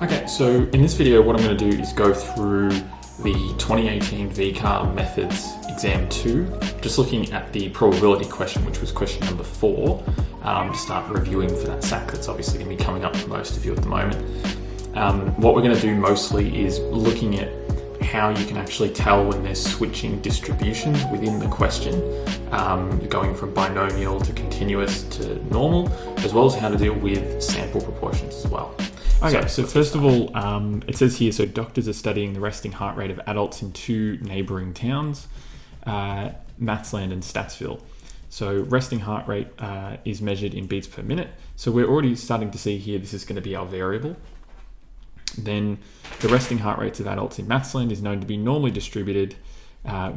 Okay, so in this video what I'm going to do is go through the 2018 VCAA Methods Exam 2, just looking at the probability question, which was question number 4, to start reviewing for that SAC that's obviously going to be coming up for most of you at the moment. What we're going to do mostly is looking at how you can actually tell when there's switching distributions within the question, going from binomial to continuous to normal, as well as how to deal with sample proportions as well. Okay, so first of all, it says here, so doctors are studying the resting heart rate of adults in 2 neighbouring towns, Mathsland and Statsville. So resting heart rate is measured in beats per minute. So we're already starting to see here, this is going to be our variable. Then the resting heart rates of adults in Mathsland is known to be normally distributed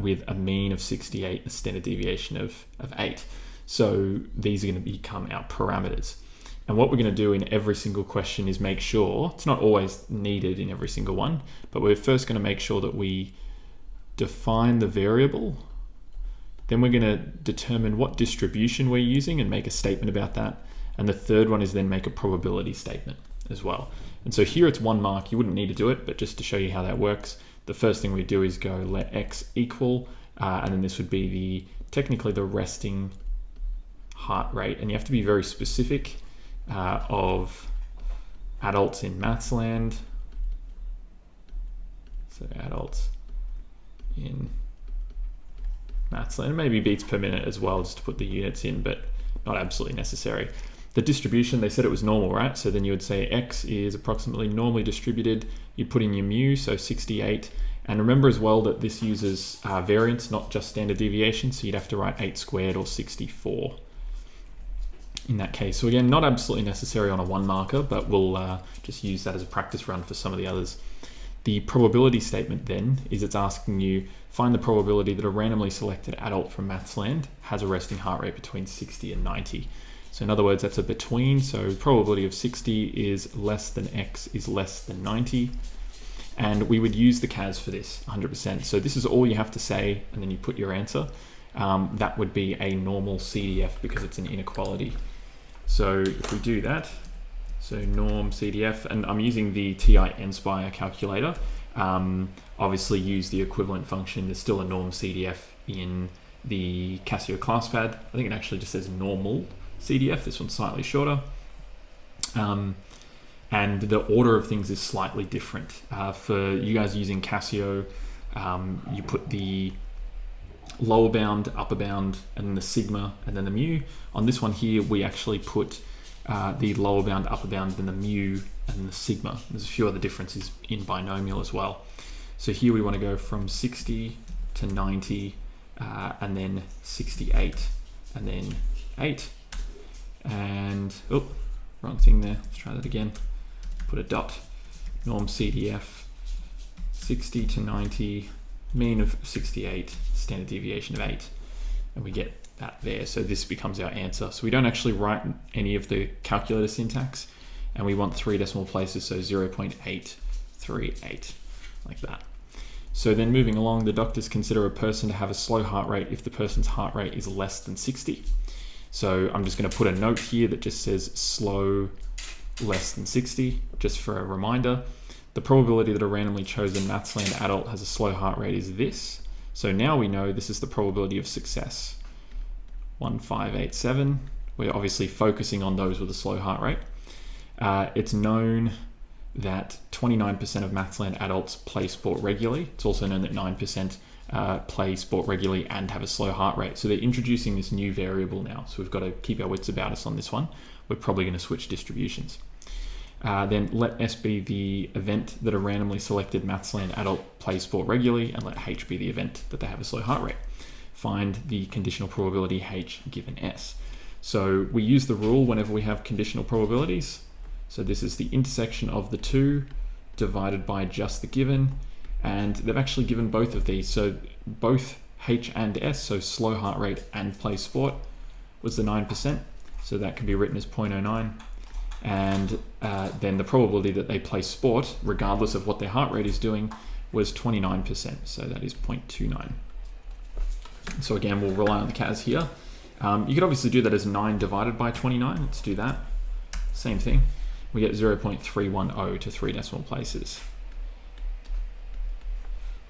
with a mean of 68, a standard deviation of 8. So these are going to become our parameters. And what we're going to do in every single question is make sure, it's not always needed in every single one, but we're first going to make sure that we define the variable. Then we're going to determine what distribution we're using and make a statement about that. And the third one is then make a probability statement as well. And so here it's 1 mark. You wouldn't need to do it, but just to show you how that works, the first thing we do is go let x equal, and then this would be technically the resting heart rate. And you have to be very specific of adults in Mathsland. So adults in Mathsland, maybe beats per minute as well, just to put the units in, but not absolutely necessary. The distribution, they said it was normal, right? So then you would say x is approximately normally distributed. You put in your mu, so 68. And remember as well that this uses variance, not just standard deviation. So you'd have to write 8 squared or 64 in that case. So again, not absolutely necessary on a 1 marker, but we'll just use that as a practice run for some of the others. The probability statement then is it's asking you, find the probability that a randomly selected adult from Mathsland has a resting heart rate between 60 and 90. So in other words, that's a between, so probability of 60 is less than x is less than 90. And we would use the CAS for this, 100%. So this is all you have to say, and then you put your answer. That would be a normal CDF because it's an inequality. So if we do that, so norm CDF, and I'm using the TI nSpire calculator, obviously use the equivalent function. There's still a norm CDF in the Casio ClassPad. I think it actually just says normal CDF. This one's slightly shorter. And the order of things is slightly different. For you guys using Casio, you put the lower bound, upper bound, and then the sigma, and then the mu. On this one here, we actually put the lower bound, upper bound, then the mu, and the sigma. There's a few other differences in binomial as well. So here we want to go from 60 to 90, and then 68, and then 8. And, oh, wrong thing there. Let's try that again. Put a dot. Norm CDF, 60 to 90, mean of 68, standard deviation of 8, and we get that there. So this becomes our answer. So we don't actually write any of the calculator syntax, and we want 3 decimal places, so 0.838, like that. So then moving along, the doctors consider a person to have a slow heart rate if the person's heart rate is less than 60. So I'm just going to put a note here that just says slow less than 60, just for a reminder. The probability that a randomly chosen Mathsland adult has a slow heart rate is this. So now we know this is the probability of success. 1587. We're obviously focusing on those with a slow heart rate. It's known that 29% of Mathsland adults play sport regularly. It's also known that 9% play sport regularly and have a slow heart rate. So they're introducing this new variable now. So we've got to keep our wits about us on this one. We're probably going to switch distributions. Then let S be the event that a randomly selected Mathsland adult plays sport regularly, and let H be the event that they have a slow heart rate. Find the conditional probability H given S. So we use the rule whenever we have conditional probabilities. So this is the intersection of the two divided by just the given, and they've actually given both of these. So both H and S, so slow heart rate and play sport, was the 9%. So that can be written as 0.09. And then the probability that they play sport, regardless of what their heart rate is doing, was 29%. So that is 0.29. So again, we'll rely on the CAS here. You could obviously do that as 9 divided by 29. Let's do that. Same thing. we get 0.310 to 3 decimal places,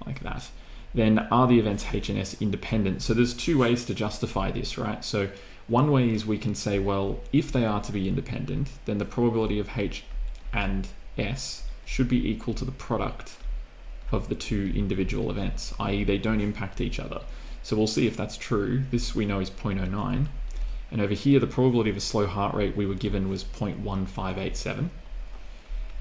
like that. Then are the events H and S independent? So there's two ways to justify this, right? So one way is we can say, well, if they are to be independent, then the probability of H and S should be equal to the product of the two individual events, i.e. they don't impact each other. So we'll see if that's true. This we know is 0.09. And over here, the probability of a slow heart rate we were given was 0.1587.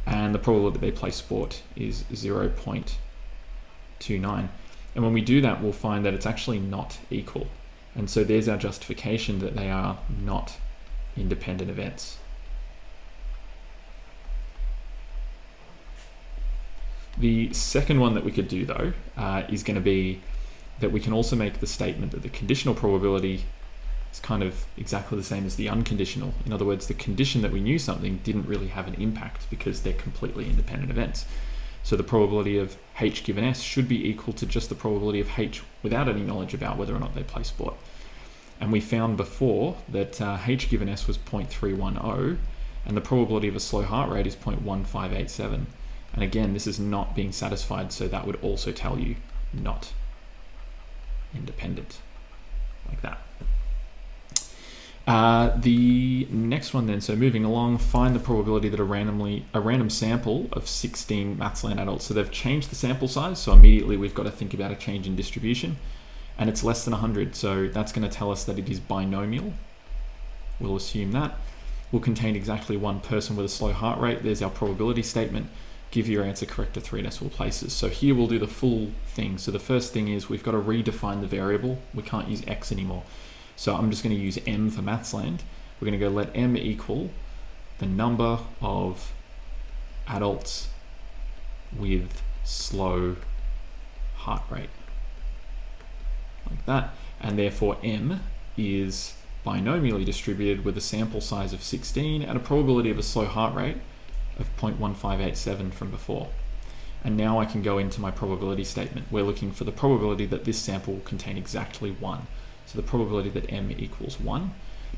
And the probability that they play sport is 0.29. And when we do that, we'll find that it's actually not equal. And so there's our justification that they are not independent events. The second one that we could do, though, is going to be that we can also make the statement that the conditional probability is kind of exactly the same as the unconditional. In other words, the condition that we knew something didn't really have an impact because they're completely independent events. So the probability of H given S should be equal to just the probability of H without any knowledge about whether or not they play sport. And we found before that H given S was 0.310, and the probability of a slow heart rate is 0.1587. And again, this is not being satisfied, so that would also tell you not independent, like that. The next one then, so moving along, find the probability that a random sample of 16 Mathsland adults, so they've changed the sample size, so immediately we've got to think about a change in distribution, and it's less than 100, so that's going to tell us that it is binomial. We'll assume that. Will contain exactly one person with a slow heart rate. There's our probability statement. Give your answer correct to 3 decimal places. So here we'll do the full thing. So the first thing is we've got to redefine the variable. We can't use X anymore. So I'm just going to use M for Mathsland. We're going to go let M equal the number of adults with slow heart rate, like that. And therefore M is binomially distributed with a sample size of 16 and a probability of a slow heart rate of 0.1587 from before. And now I can go into my probability statement. We're looking for the probability that this sample will contain exactly 1. So the probability that M equals 1.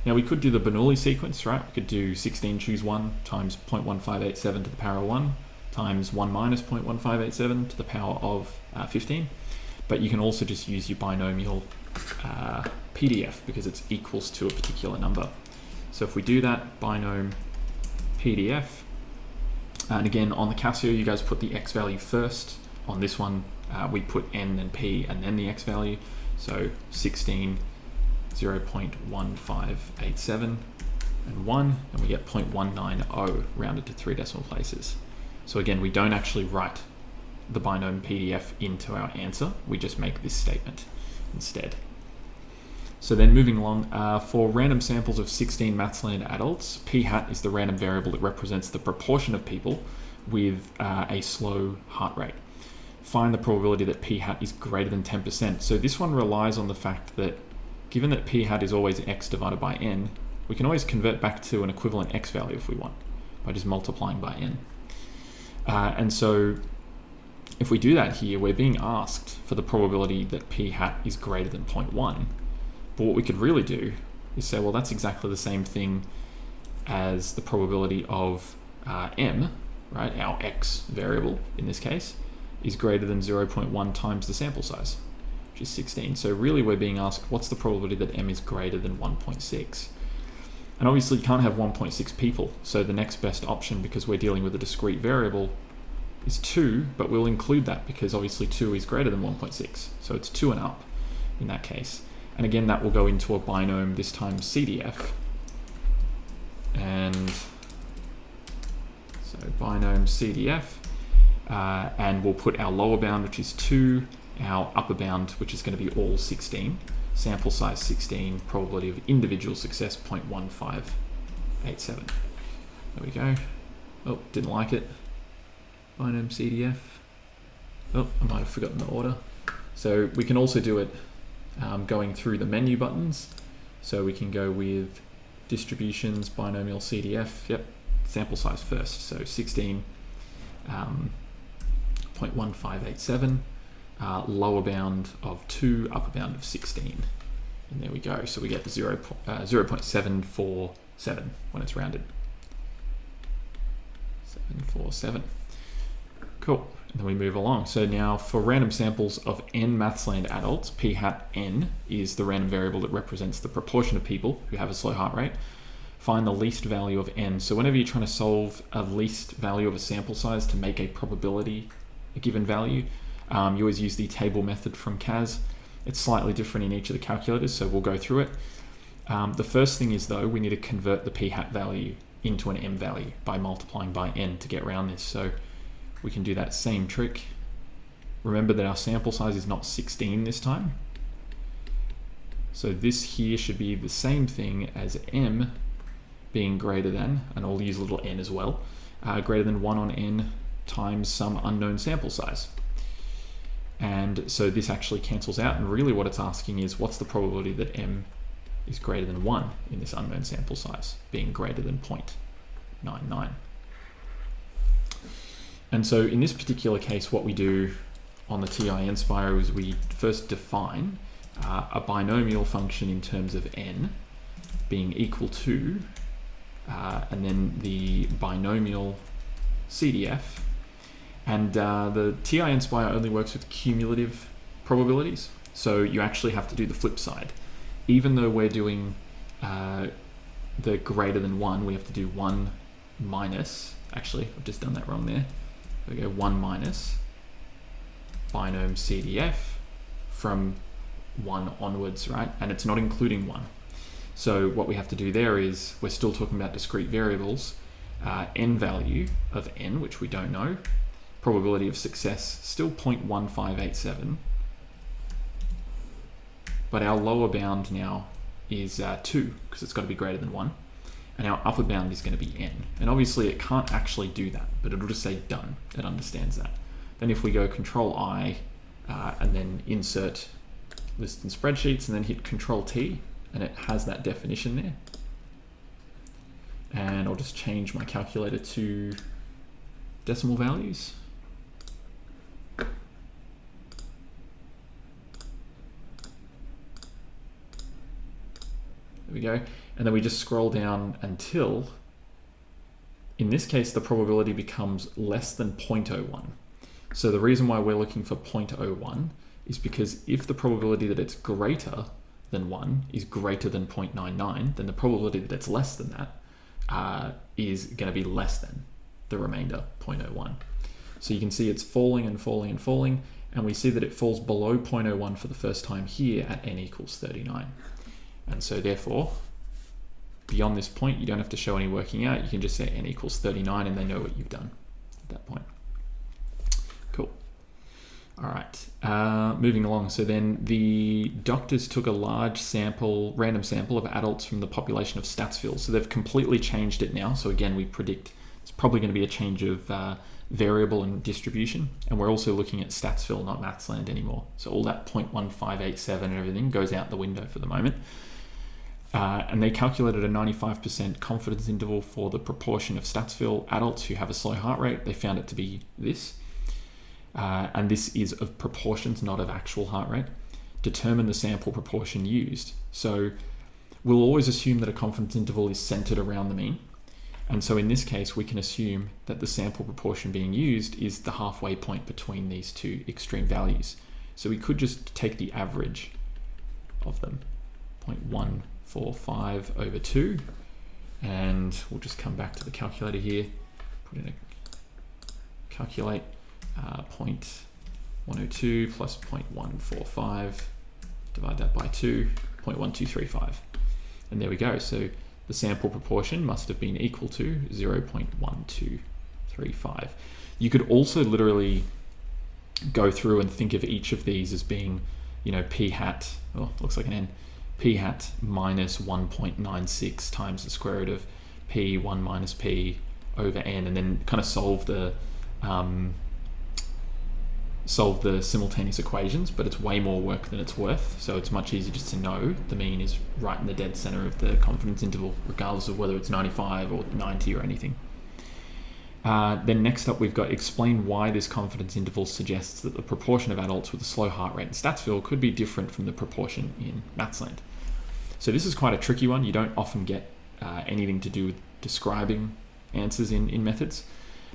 Now we could do the Bernoulli sequence, right? We could do 16 choose 1 times 0.1587 to the power of 1 times 1 minus 0.1587 to the power of 15. But you can also just use your binomial PDF because it's equals to a particular number. So if we do that, binom PDF, and again, on the Casio, you guys put the X value first. On this one, we put N and P and then the X value. So 16, 0.1587, and 1, and we get 0.190 rounded to 3 decimal places. So again, we don't actually write the binom PDF into our answer. We just make this statement instead. So then moving along, for random samples of 16 Mathsland adults, p hat is the random variable that represents the proportion of people with a slow heart rate. Find the probability that p hat is greater than 10%. So this one relies on the fact that given that p hat is always x divided by n, we can always convert back to an equivalent x value if we want, by just multiplying by n. And so if we do that here, we're being asked for the probability that p hat is greater than 0.1. But what we could really do is say, well, that's exactly the same thing as the probability of m, right? Our x variable in this case is greater than 0.1 times the sample size, which is 16. So really we're being asked, what's the probability that m is greater than 1.6? And obviously you can't have 1.6 people. So the next best option, because we're dealing with a discrete variable, is 2, but we'll include that because obviously 2 is greater than 1.6. So it's 2 and up in that case. And again, that will go into a binom, this time CDF. And so binom CDF, and we'll put our lower bound, which is 2, our upper bound, which is going to be all 16, sample size 16, probability of individual success 0.1587. There we go. Oh, didn't like it. Binom CDF. Oh, I might have forgotten the order. So we can also do it going through the menu buttons. So we can go with distributions, binomial CDF, yep, sample size first. So 16, 0.1587, lower bound of 2, upper bound of 16. And there we go. So we get 0.747 when it's rounded. 747. Cool. And then we move along. So now for random samples of n Mathsland adults, p hat n is the random variable that represents the proportion of people who have a slow heart rate. Find the least value of n. So whenever you're trying to solve a least value of a sample size to make a probability a given value, you always use the table method from CAS. It's slightly different in each of the calculators, so we'll go through it. The first thing is, though, we need to convert the p hat value into an m value by multiplying by n to get around this. So we can do that same trick. Remember that our sample size is not 16 this time. So this here should be the same thing as m being greater than, and I'll use little n as well, greater than 1 on n times some unknown sample size. And so this actually cancels out, and really what it's asking is what's the probability that m is greater than 1 in this unknown sample size, being greater than 0.99. And so in this particular case, what we do on the TI Inspire is we first define a binomial function in terms of n being equal to, and then the binomial CDF. And the TI Inspire only works with cumulative probabilities. So you actually have to do the flip side. Even though we're doing the greater than 1, we have to do 1 minus, actually, I've just done that wrong there. We go 1 minus binom CDF from 1 onwards, right? And it's not including 1. So what we have to do there is, we're still talking about discrete variables, n value of n, which we don't know, probability of success, still 0.1587, but our lower bound now is 2, because it's got to be greater than 1. And our upper bound is going to be n. And obviously it can't actually do that, but it'll just say done. It understands that. Then if we go Control I, and then insert lists and spreadsheets, and then hit Control T, and it has that definition there. And I'll just change my calculator to decimal values. There we go. And then we just scroll down until, in this case, the probability becomes less than 0.01. So the reason why we're looking for 0.01 is because if the probability that it's greater than 1 is greater than 0.99, then the probability that it's less than that is going to be less than the remainder, 0.01. So you can see it's falling and falling and falling, and we see that it falls below 0.01 for the first time here at n equals 39. And so therefore, beyond this point, you don't have to show any working out. You can just say n equals 39 and they know what you've done at that point. Cool. All right, moving along. So then the doctors took a large sample, random sample of adults from the population of Statsville. So they've completely changed it now. So again, we predict it's probably going to be a change of variable and distribution. And we're also looking at Statsville, not Mathsland anymore. So all that 0.1587 and everything goes out the window for the moment. And they calculated a 95% confidence interval for the proportion of Statsville adults who have a slow heart rate. They found it to be this. And this is of proportions, not of actual heart rate. Determine the sample proportion used. So we'll always assume that a confidence interval is centered around the mean. And so in this case, we can assume that the sample proportion being used is the halfway point between these two extreme values. So we could just take the average of them, 0.145 over 2, and we'll just come back to the calculator here, put in a calculate 0.102 plus 0.145, divide that by 2, 0.1235. And there we go. So the sample proportion must have been equal to 0.1235. You could also literally go through and think of each of these as being, you know, p hat, oh, looks like an n, p hat minus 1.96 times the square root of p, 1 minus p over n, and then kind of solve the simultaneous equations, but it's way more work than it's worth. So it's much easier just to know the mean is right in the dead center of the confidence interval, regardless of whether it's 95 or 90 or anything. Then next up, we've got explain why this confidence interval suggests that the proportion of adults with a slow heart rate in Statsville could be different from the proportion in Mathsland. So this is quite a tricky one. You don't often get anything to do with describing answers in methods.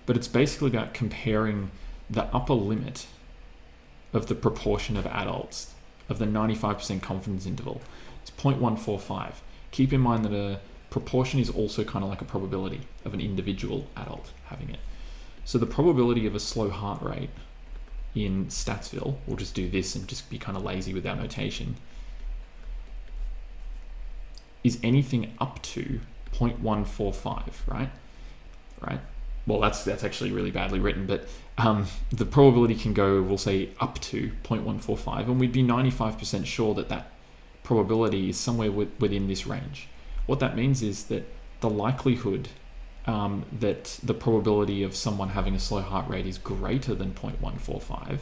but it's basically about comparing the upper limit of the proportion of adults of the 95% confidence interval. It's 0.145. Keep in mind that a proportion is also kind of like a probability of an individual adult having it. So the probability of a slow heart rate in Statsville, we'll just do this and just be kind of lazy with our notation, is anything up to 0.145, right? Right? Well, that's actually really badly written, but the probability can go, we'll say, up to 0.145, and we'd be 95% sure that that probability is somewhere within this range. What that means is that the likelihood that the probability of someone having a slow heart rate is greater than 0.145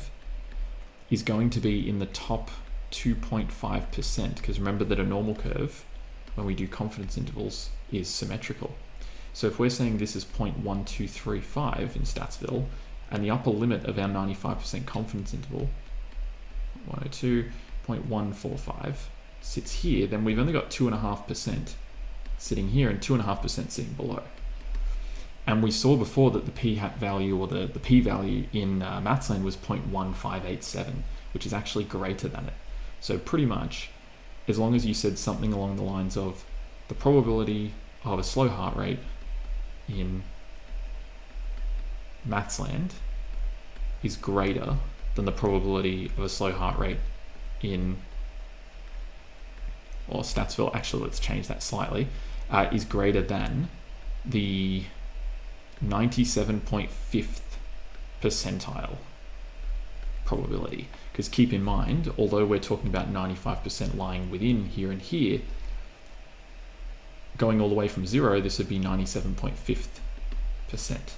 is going to be in the top 2.5%, because remember that a normal curve, when we do confidence intervals, is symmetrical. So if we're saying this is 0.1235 in Statsville, and the upper limit of our 95% confidence interval, 102, 0.145, sits here, then we've only got 2.5% sitting here and 2.5% sitting below. And we saw before that the p-hat value, or the p-value in Mathsland was 0.1587, which is actually greater than it. So pretty much, as long as you said something along the lines of the probability of a slow heart rate in Mathsland is greater than the probability of a slow heart rate in, or Statsville, actually let's change that slightly, is greater than the 97.5th percentile probability. Because keep in mind, although we're talking about 95% lying within here and here, going all the way from 0, this would be 97.5th percent.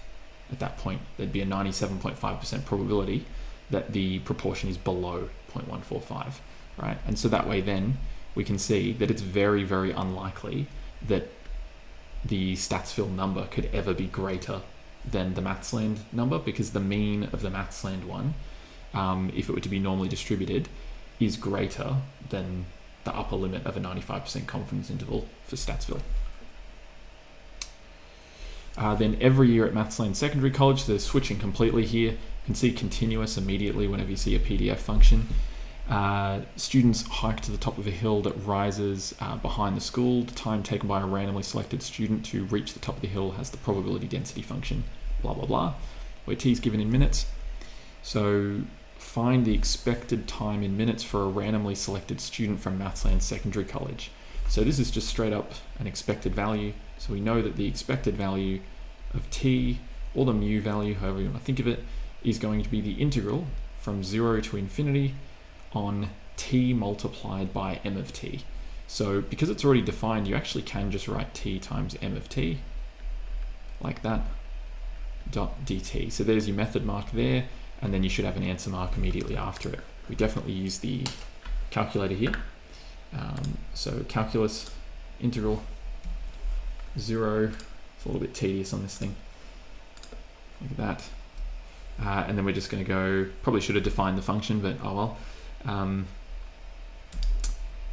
At that point, there'd be a 97.5% probability that the proportion is below 0.145, right? And so that way then we can see that it's very, very unlikely that the Statsville number could ever be greater than the Mathsland number, because the mean of the Mathsland one, if it were to be normally distributed, is greater than the upper limit of a 95% confidence interval for Statsville. Then every year at Mathsland Secondary College, they're switching completely here. You can see continuous immediately whenever you see a PDF function. Students hike to the top of a hill that rises behind the school. The time taken by a randomly selected student to reach the top of the hill has the probability density function, blah, blah, blah, where t is given in minutes. So find the expected time in minutes for a randomly selected student from Mathsland Secondary College. So this is just straight up an expected value. So we know that the expected value of t, or the mu value, however you want to think of it, is going to be the integral from 0 to infinity on t multiplied by m of t. So because it's already defined, you actually can just write t times m of t, like that, dot dt. So there's your method mark there, and then you should have an answer mark immediately after it. We definitely use the calculator here. So calculus integral 0, it's a little bit tedious on this thing. Look at that. And then we're just going to go, probably should have defined the function, but oh well.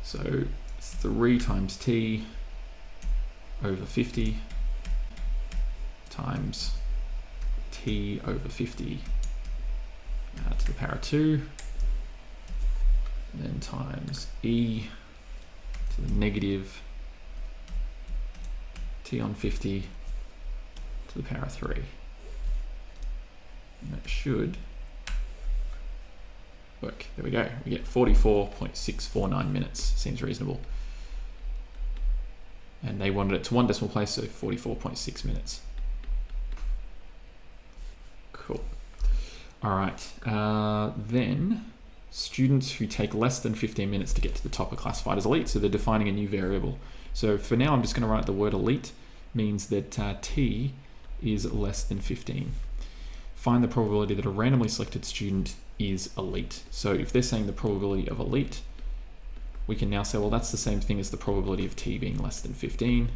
So 3 times t over 50 times t over 50 to the power 2, and then times e to the negative t on 50 to the power 3. And that should work. There we go. We get 44.649 minutes. Seems reasonable. And they wanted it to one decimal place, so 44.6 minutes. Cool. All right. Then students who take less than 15 minutes to get to the top are classified as elite. So they're defining a new variable. So for now, I'm just going to write the word elite means that t is less than 15. Find the probability that a randomly selected student is elite. So if they're saying the probability of elite, we can now say, well, that's the same thing as the probability of t being less than 15,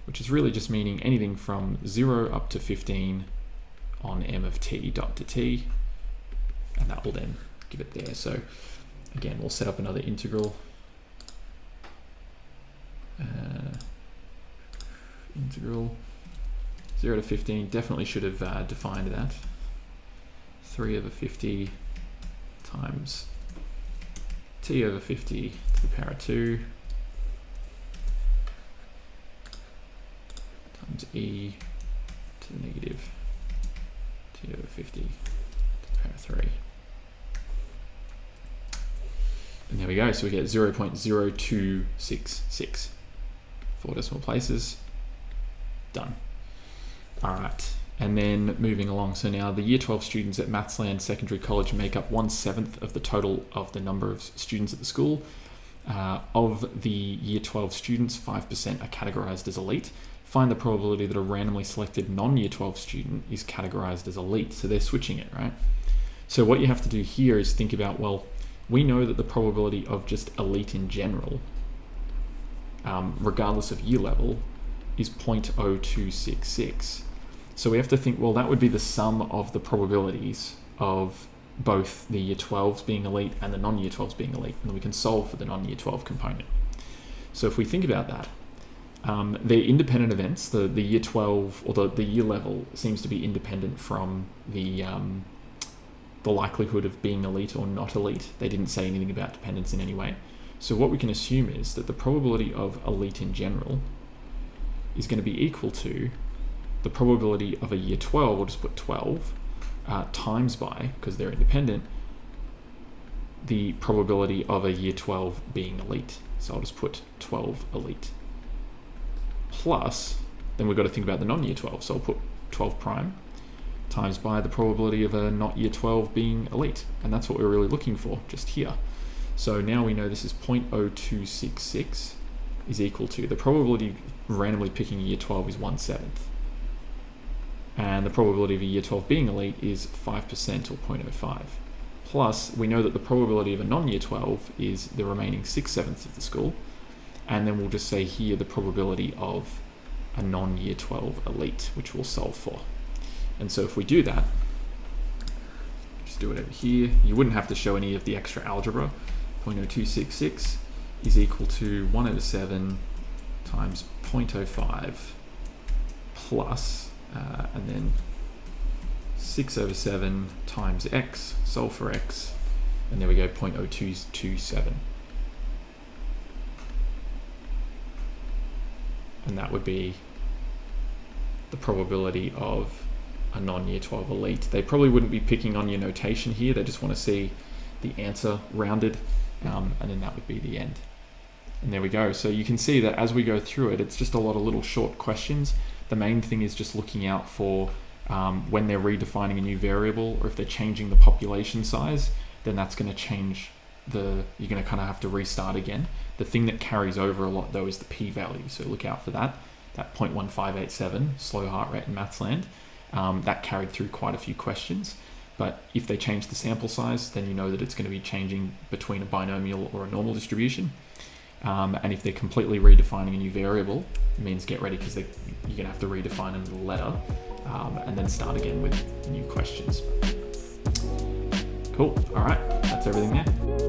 which is really just meaning anything from 0 up to 15 on m of t dot to t, and that will then give it there. So again, we'll set up another integral. Integral 0 to 15, definitely should have defined that. 3 over 50 times t over 50 to the power of 2 times e to the negative t over 50 to the power of 3. And there we go, so we get 0.0266. 4 decimal places, done. All right, and then moving along, so now the Year 12 students at Mathsland Secondary College make up 1/7 of the total of the number of students at the school. Of the Year 12 students, 5% are categorized as elite. Find the probability that a randomly selected non-Year 12 student is categorized as elite. So they're switching it, right? So what you have to do here is think about, well, we know that the probability of just elite in general, regardless of year level, is 0.0266. So we have to think, well, that would be the sum of the probabilities of both the Year 12s being elite and the non-Year 12s being elite, and then we can solve for the non-Year 12 component. So if we think about that, they're independent events. The Year 12 or the year level seems to be independent from the likelihood of being elite or not elite. They didn't say anything about dependence in any way. So what we can assume is that the probability of elite in general is going to be equal to the probability of a Year 12, we'll just put 12, times by, because they're independent, the probability of a Year 12 being elite. So I'll just put 12 elite. Plus, then we've got to think about the non-Year 12. So I'll put 12 prime times by the probability of a not Year 12 being elite. And that's what we're really looking for just here. So now we know this is 0.0266 is equal to, the probability of randomly picking a Year 12 is 1/7. And the probability of a Year 12 being elite is 5% or 0.05. Plus, we know that the probability of a non-Year 12 is the remaining 6/7 of the school. And then we'll just say here the probability of a non-Year 12 elite, which we'll solve for. And so if we do that, just do it over here. You wouldn't have to show any of the extra algebra. 0.0266 is equal to 1/7 times 0.05 plus, and then 6/7 times x, solve for x, and there we go, 0.0227. And that would be the probability of a non-Year 12 elite. They probably wouldn't be picking on your notation here. They just want to see the answer rounded, and then that would be the end. And there we go. So you can see that as we go through it, it's just a lot of little short questions. The main thing is just looking out for when they're redefining a new variable, or if they're changing the population size, then that's going to change you're going to kind of have to restart again. The thing that carries over a lot though is the p-value. So look out for that 0.1587 slow heart rate in Mathsland. That carried through quite a few questions. But if they change the sample size, then you know that it's going to be changing between a binomial or a normal distribution. And if they're completely redefining a new variable, it means get ready, because you're going to have to redefine another letter and then start again with new questions. Cool. All right. That's everything there.